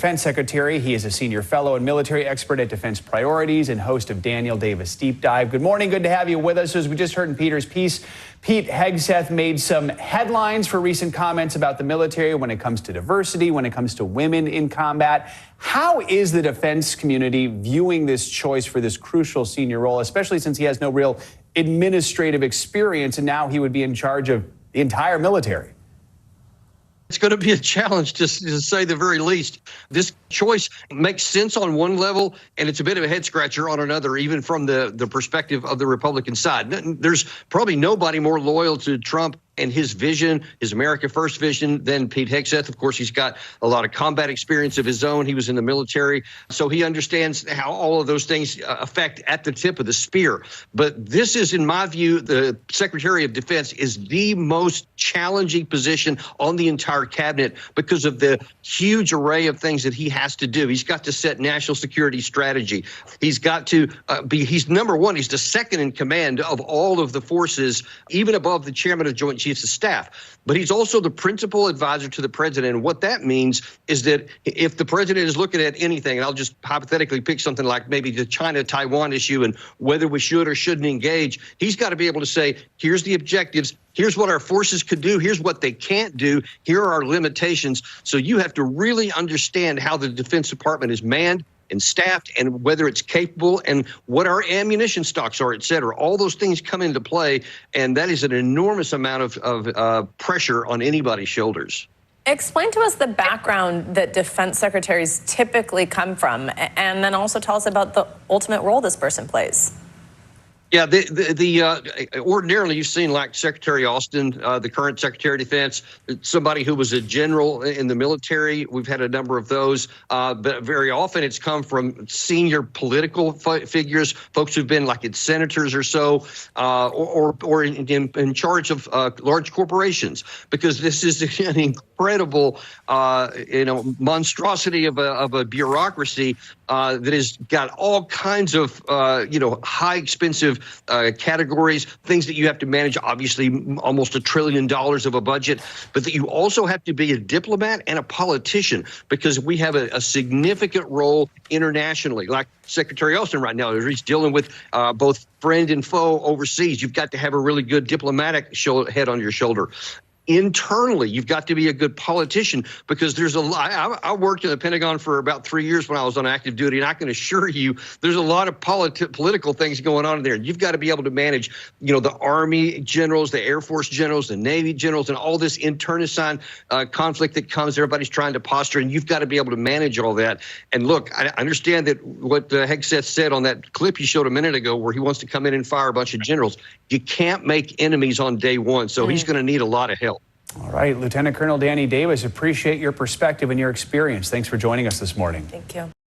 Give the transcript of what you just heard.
Defense Secretary. He is a senior fellow and military expert at Defense Priorities and host of Daniel Davis Deep Dive. Good morning. Good to have you with us. As we just heard in Peter's piece, Pete Hegseth made some headlines for recent comments about the military when it comes to diversity, when it comes to women in combat. How is the defense community viewing this choice for this crucial senior role, especially since he has no real administrative experience and now he would be in charge of the entire military? It's going to be a challenge, to say the very least. This choice makes sense on one level, and it's a bit of a head scratcher on another, even from the perspective of the Republican side. There's probably nobody more loyal to Trump and his vision, his America First vision, than Pete Hegseth. Of course, he's got a lot of combat experience of his own. He was in the military, so he understands how all of those things affect at the tip of the spear. But this is, in my view, the Secretary of Defense is the most challenging position on the entire cabinet because of the huge array of things that he has to do. He's got to set national security strategy. He's got to he's number one. He's the second in command of all of the forces, even above the chairman of Joint Chiefs of Staff. But he's also the principal advisor to the president. And what that means is that if the president is looking at anything, and I'll just hypothetically pick something like maybe the China-Taiwan issue and whether we should or shouldn't engage, he's got to be able to say, here's the objectives, here's what our forces could do, here's what they can't do, here are our limitations. So you have to really understand how the Defense Department is manned and staffed, and whether it's capable, and what our ammunition stocks are, et cetera. All those things come into play, and that is an enormous amount of pressure on anybody's shoulders. Explain to us the background that defense secretaries typically come from, and then also tell us about the ultimate role this person plays. Yeah, ordinarily you've seen like Secretary Austin, the current Secretary of Defense, somebody who was a general in the military. We've had a number of those, but very often it's come from senior political figures, folks who've been like senators or so, or in charge of large corporations, because this is an incredible, monstrosity of a bureaucracy that has got all kinds of, high expensive categories, things that you have to manage, obviously almost $1 trillion of a budget, but that you also have to be a diplomat and a politician, because we have a significant role internationally, like Secretary Austin right now. He's dealing with both friend and foe overseas. You've got to have a really good diplomatic head on your shoulder. Internally, you've got to be a good politician, because there's a lot. I worked in the Pentagon for about 3 years when I was on active duty, and I can assure you there's a lot of political things going on in there. You've got to be able to manage, the Army generals, the Air Force generals, the Navy generals, and all this internecine conflict that comes. Everybody's trying to posture, and you've got to be able to manage all that. And look, I understand that what Hegseth said on that clip you showed a minute ago, where he wants to come in and fire a bunch of generals. You can't make enemies on day one, so he's going to need a lot of help. All right, Lieutenant Colonel Danny Davis, appreciate your perspective and your experience. Thanks for joining us this morning. Thank you.